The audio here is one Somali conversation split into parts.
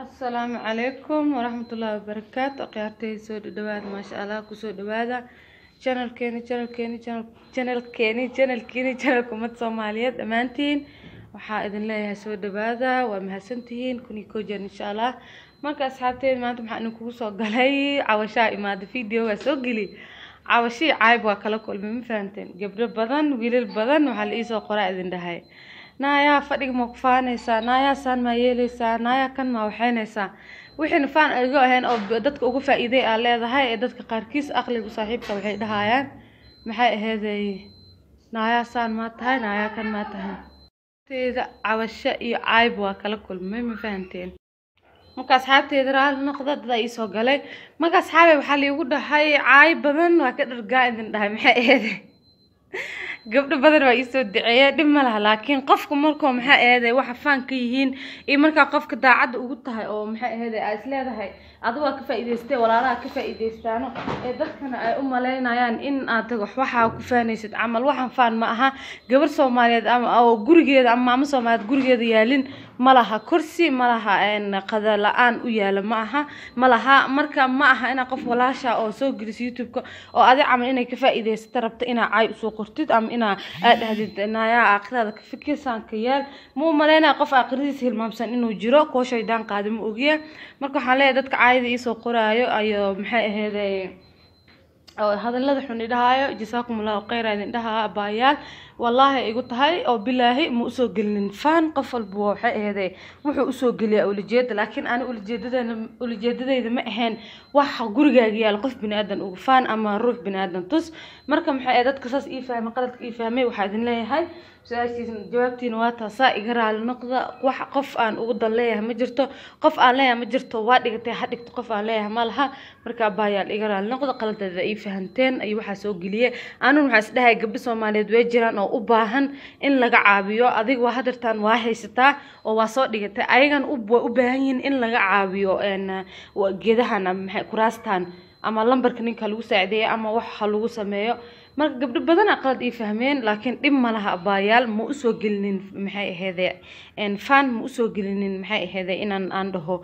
السلام عليكم ورحمة الله وبركاته. قيادتي سود دواد ما شاء الله كسود دوادا channel كيني كومات سوماليات أمانتين waxaa idin leeyahay soo dhawaada waa mahadsantihiin kun iyo jeer insha Allah marka asxaabteed maanta waxaan idinku soo galay cawashaa imaada video waa soo gali cawashi caayb waa kala kulmay ma fahanteen gabdho badan wiilal badan waxa la isoo qoraa idin dhahay naaya fadhiga ma ku faanaysaa naaya san ma yeelaysaa naaya kan ma waxaynaysaa wixii faan aygo ahayn oo dadka ugu faa'iiday aan leedahay ee dadka qaarkiis aqliga saaxiibka waxay dhahayaan maxay aheeday naaya san ma tahay naaya kan ma tahay teeda cawasho iyo caayb waa kala kulmay ma fahanteen marka asxaabteeda raal noqda dad ay soo galay marka asxaabe waxa la igu dhahay caayb badan waa ka dhargaa idin dhahay maxay aheeday gabdho badan waa isoo duceeyay dhib ma laha laakiin qofku markoo maxay aheeday waxa faan ka yihiin iyo marka qofka daacad ugu tahay oo maxay aheeday aad isleedahay adu waa ka faa'iideystay walaalaha ka faa'iideystaano ee dadkana ay u maleynayaan in aad waxa ku faanaysid amal waxan faan ma aha gabar Soomaaliyeed ama oo gurigeeda ama maamo Soomaaliyeed gurigeeda yaalin malaha kursi malaha qada la'aan u yaala ma aha malaha marka ma aha ina qof walaasha oo soo geliso YouTube-ka oo adi camal inay ka faa'iideysto rabto ina caay soo qortid ama ina aad dhahdid naaya aqraada ka fikirsan ka yaal muu maleynaa qof aqridiisa hilmaamsan inuu jiro koo shaydaan qaadimo ogiya marka waxaan leeyahay dadka caayida isoo qoraayo ayo maxay aheeday oo hadallada xun idhaayo jazaakumullahu khayran indhaha baayaal wallahi igu tahay oo bilaahi ma usoo gelin faan qof walba waxa aheeday wuxuu usoo geliyaa ulijeed laakiin aan ulijeedadayda ma ahayn waxa gurigaaga yaal qof bini'aadan ugu faan ama ruux bini'aadan tus marka maxay dadka saas ii fahmay qaladka ii fahmay waxa idin leeyahay su'aashiina jawaabtiina waa taasa iga raali noqda wax qof aan ugu dan leeyahay ma jirto qof aan leeyahay ma jirto waa dhigtay hadhigto qof aan leeyahay ma laha marka baayaal iga raali noqda qaladada ii fahanteen ay waxa soo geliyay aanu waxa isdhahay gabdho Soomaaliyeed way jiraan oo u baahan in laga caabiyo adiga waa hadartaan waa haysataa oo waa soo dhigatay ayagan u baahan yihiin in laga caabiyo geedahan maxay kuraastaan ama lambarka ninka lagu saacideeyo ama waxa lagu sameeyo marka gabdho badan aqalad ii fahmeen laakiin dhib ma laha baayaal ma u soo gelinin maxay aheeday fan ma u soo gelinin maxay aheeday inaan aan dhaho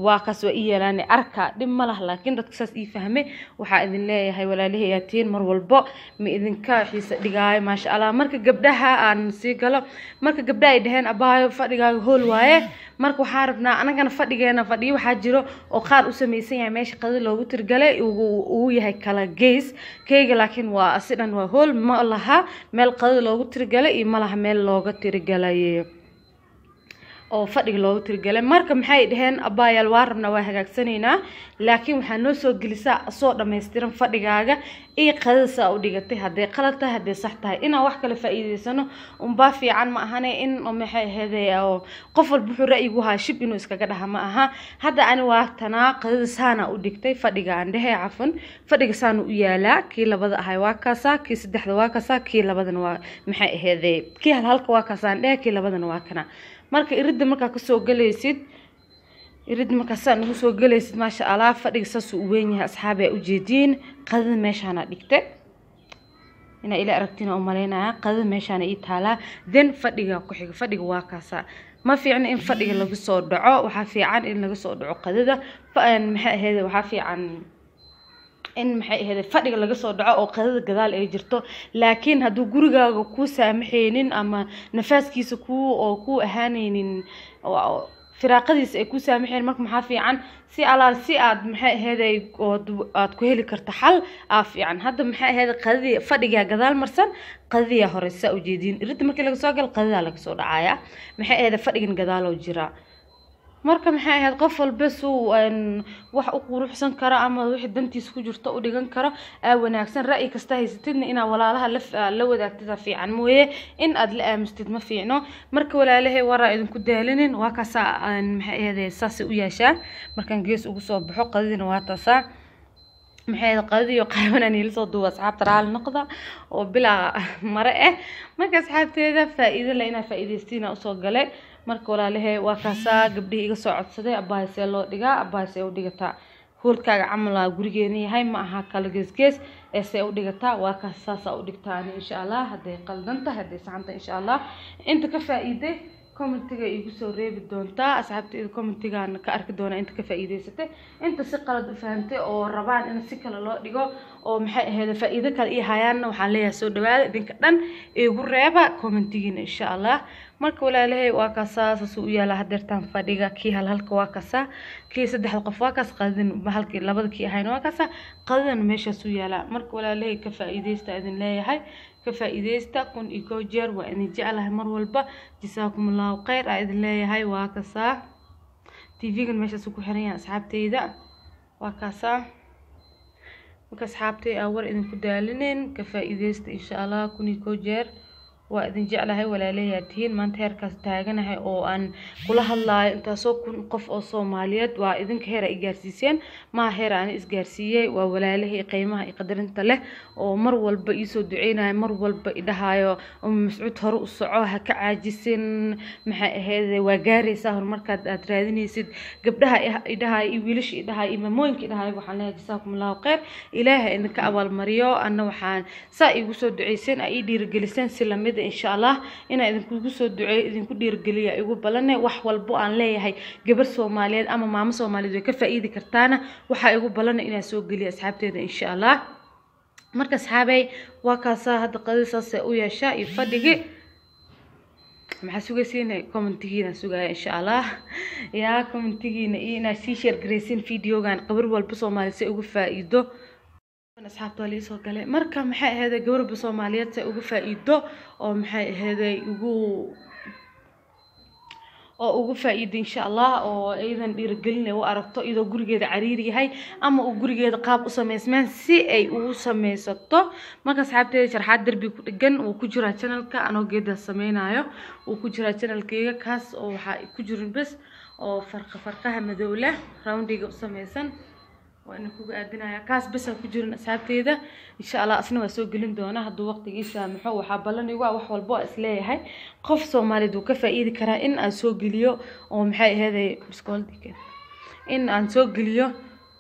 waa kaas waa ii yeelaan arka dhib ma laha laakiin dadka saas ii fahmay waxa idin leeyahay walaalihayaatiin mar walbo ma idinka xiisa dhigaayo ma sha Allah marka gabdhaha aan sii galo marka gabdhaha ay dhaheen abaayo fadhigaaga hool waaye marka waxaan rabnaa anagana fadhigeena fadhiyo waxa jiro oo qaar u sameeysan yahay meesha qadada loogu tirgalay uu yahay kala gees keega laakiin waa asidan waa hool ma laha meel qadada loogu tirgalay iyo ma laha meel looga tirgalay oo fadhiga loogu tirgalay marka maxay dhaheen abaayaal waa rabnaa waa hagaagsanayna laakiin waxa noo soo gelisaa soo dhameystiran fadhigaaga ee qadasa u dhigatay haday qalad tahay haday sax tahay ina wax kala faa'iideysano baa fiican ma ahane in maxay aheeday oo qof walba wuxuu ra'yigu haa shib inuu iskaga dhaha ma aha hadda ani waa tanaa qadasana u dhigtay fadhiga aan dhahay cafan fadhiga saan u yaala kii labada ahay waa kaasa kii saddexda waa kaasa kii labadana waa maxay aheeday kii halka waa kaasaan dhahay kii labadana waa kana marka iridda marka ka soo galaysid irid marka saan ugu soo galaysid ma sha Allah fadhiga saas u weyn yahay asxaabay u jeedin qadada meeshana dhigtay ina ila aragtina oo maleynaa qadada meeshana ii taala then fadhiga ku xiga fadhiga waa kaasa ma fiicna in fadhiga lagu soo dhaco waxa fiican in laga soo dhaco qadada maxay ahayd waxa fiican in maxay ahayd fadhiga laga soo dhaco oo qadada gadaal ay jirto laakiin haduu gurigaaga ku saamaxeenin ama nafaaskiisa ku ahaaneenin firaaqadiis ay ku saamaxeen marka maxaa fiican si alaal si aad maxay aheeday aad ku heli karto xal fiican hadda maxay aheeday qadadii fadhiga gadaal marsan qadadii hore saa u jeedin irid markii laga soo gal qadada laga soo dhacaya maxay aheeday fadhigan gadaal oo jira marka maxay ahayd qof walba soo wax u quruxsan kara ama wixii dantiisa ku jirto u dhigan karo wanaagsan ra'yi kasta haysatidna ina walaalaha la wadaagtida fiican mooye in aad la aamistid ma fiicno marka walaalahay wara idin ku daalinin waa kaasa maxay ahayd saas u yeeshaa markan gees ugu soo baxo qadadina waa taasa maxay qadadiyo qaybanani la soo duwa asxaabta raal noqda oo bila mare marka asxaabteeda faa'iido la ina faa'iideystina u soo galay marka walaalahay waa kaasa gabdhihi iga soo codsaday abaayse loo dhigaa abaayse u dhigata hoolkaaga camal gurigeena yahay ma aha kala gees ee say u dhigata waa kaasa u dhigtaan insha Allah haday qaldanta haday saxanta insha Allah inta ka faa'iiday commentiga igu soo reebi doontaa asxaabtayda commentigan ka arki doona inta ka faa'iideysatay inta si qalad u fahamtay oo rabaan in si kale loo dhigo oo maxay ahayd faa'iido kale iyo hayaanna waxaan leeyahay soo dhawaada idinka dhan igu reeba commentigiina insha Allah marka walaalahay waa kasaas u yaala hadeertan fadhiga kii halka waa kasa kii saddex qof waa kas qadin halkii labada kii ahayn waa kasa qadin meesha soo yaala marka walaalahay ka faa'iideysta idin leeyahay كفائديستا كون إيكو جير وإني جعلها مر والبا جزاكم الله خير أيضا لي هاي واكسا تيفي كن ماشي سوكو حريان أصحابتي ذا واكسا وكأصحابتي أول إذن كدالنين كفائديستا إن شاء الله كون إيكو جير وإذن جعلها ولا لي تهين ما انتهر كاستاغنها أو أن كلها الله انت سوكون قف أو صوماليات وإذن كهيرا إيجارسيسين ما هيرا أنا إسجارسية وولا له قيمها يقدر انت له ومر والبا يسو دعينا مر والبا إدهايو مسعود هرو الصعوها كعاجسين محا هذا وقاري سهر مركز أتراديني سيد قبلها إدهاي ويلش إدهاي إماموينك إدهاي وحالها جزاكم الله خير إلهي إنك أول مريو أنه وحان سائي وسو دعيسين أيدي رجلسين سلمي إن شاء الله إن إذا كنت سو دعاء إذا كنت رجلية يقول بلنا وحول بو أن ليه هاي جبر سوماليات أما مام سوماليات كفى إيدي كرتانا وح يقول بلنا إن سو جلية أصحابتي إن شاء الله مركز أصحابي وكاسا هذا قصة سويا شاء يفدقي مع سوقسين كومنتينا سوقا إن شاء الله يا كومنتينا إيه نسيشر جريسين فيديو كان قبر والبصومالي سيقول فائدة أصحابته اللي سو قال مركا محي هذا جورب صوماليات سأوقف فائدة أو محي هذا أوقف فائدة إن شاء الله أو أيضا بيرجلنا وأردت إذا جورجيد عريري هاي أما جورجيد قاب أسمى اسمان سي أي أسمى سطة مركا أصحابته شرحات دربي جن وكجرا channel كأنه جد سميناه وكجرا channel كيا كاس أو كجرا بس أو فرقها مدولة راوندي أسمى سن وأنا كوجا أدينا كاس بس كجورن أصحابتي ذا إن شاء الله أصلا وسوق جلين دونا هذا وقت جيسا محو حبلنا يوا وحول بؤس ليه هاي قف صومالي دو كفى إيد كرا إن أسوق جليو أو محي هذا بسكولتي كده إن أسوق جليو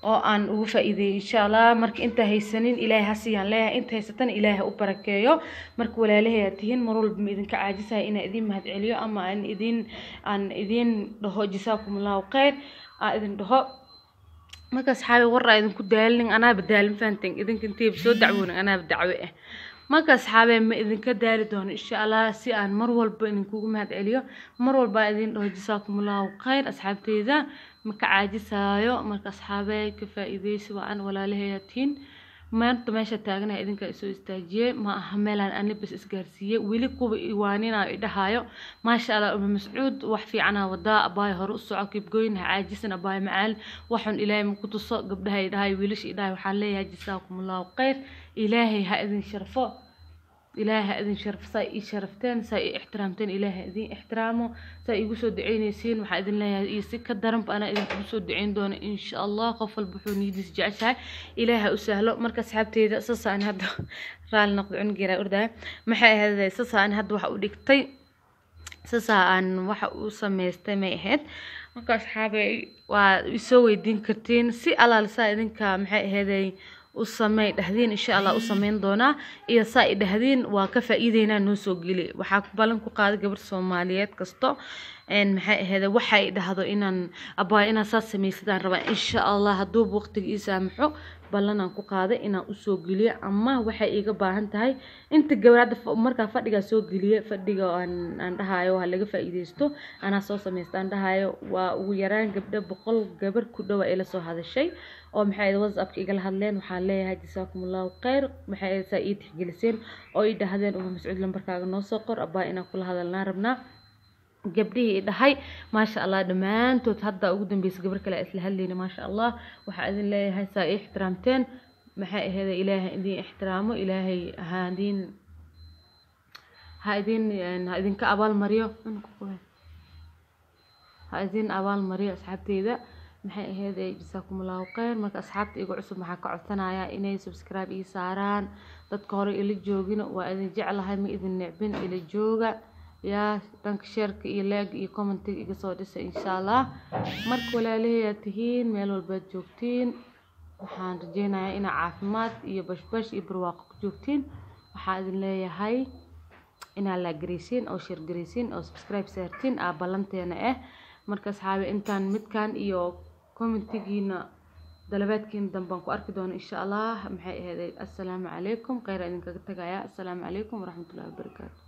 أو أن وفى إيدي إن شاء الله مرك أنت هي سنين إلهي هسيان لها أنت هي ستن إلهي أبركيو مرك ولا لها تهين مرول بمدين كعاجزها إن إذين مهد عليو أما أن إذين ده جزاكم الله خير إذن ده marka asxaabi war ay idinku daalin ana badaalin faantin idinka intii soo dacwoon ana badacwe marka asxaabi ma idinka daali doono insha Allah si aan mar walba idinku mahad celiyo mar walba idin dhaho jazaakumullahu khayr asxaabteyda ma ka caajisaayo marka asxaabi ka faa'iideysi waan walaalaheeyatiin maanta meesha taaganahay idinka soo istaajiyay ma aha meelan aan bas isgaarsiiyay wili kuba iwaanina idhahayo ma sha Allah mas'uud wax fiicana wada abaay hor u soco kibgoyn caajisan abaay macaal waxun ilaahay ku tuso gabdhaha idhahay wiilish idhahay waxaan leeyahay jazaakumullahu khayr ilaahay ha idin sharfo إلهي أذن شرف ساي شرفتين ساي احترامتين إلهي أذن احترامه ساي يقصد دعينيسين وحاذن لا يسك الدرب أنا إذا يقصد دعين دون إن شاء الله قفل بحون يدس جعشها إلهي أسهله مركز حبتي إذا أساسا عن هذا رال نقد عن جرا أرده محي هذا أساسا عن هذا وح أوديك طي أساسا عن وح أسمى استمعهد مركز حبي ويسوي دين كرتين سي على لسا دين كمحي هذا وسمي دهدين إن شاء الله وسمين دونا إيه صاي دهدين وكفائدينا نسوق لي وحاك بالن كقاد قبر سوماليات كستو إن هذا وحي دهدو إن أبا إن أساس ميسدان ربا إن شاء الله هدوب وقت يسامحو بالنا كقاد إن أسوق لي أما وحي إيجا باهنتهاي أنت جوراد مركا فديجا سوق لي فديجا أن هايو هاللي فائديستو أنا أساس ميسدان هايو ويران قبل بقول قبر كده وإلى سو هذا الشيء oo maxay WhatsApp ka igala hadleen waxa leeyahay jazaakumullahu khayr maxay saa'id xigliseen oo ay dhahdeen oo mas'uud lambarkaaga noo soo qor abaa inaan kula hadalnaa rabnaa gabdhihii dhahay ma sha Allah dhamaantood hadda ugu dambeysay gabar kale isla hadlayna ma sha Allah waxa idin leeyahay saa'id ixtiraamteen maxay ahayd ilaahay idin ixtiraamo ilaahay ha idin ka abaal mariyo ha idin abaal mariyo asxaabteyda maxay ahayd jazaakumullahu khayr marka asxaabta igu cusub maxaa ka codsanayaa inay subscribe ii saaraan dadka hore ila joogina waa idin jeclahay ma idin necbin ila jooga yaa dhanka share-ka iyo like iyo comment iga soo dhisa insha Allah marka walaalahay tihiin meel walba joogtiin waxaan rajeynayaa in caafimaad iyo bashbash iyo barwaaqo ku joogtiin waxaan idin leeyahay inaa la gareysiin oo share gareysiin oo subscribe saartiin ballanteena marka asxaabi intaan midkaan iyo commentigiina dalabaadkiina damban ku arki doono insha Allah maxay ahayd assalaamu calaykum khayr idinkaga tagaya assalaamu calaykum waraxmatullaahi wabarakaatuh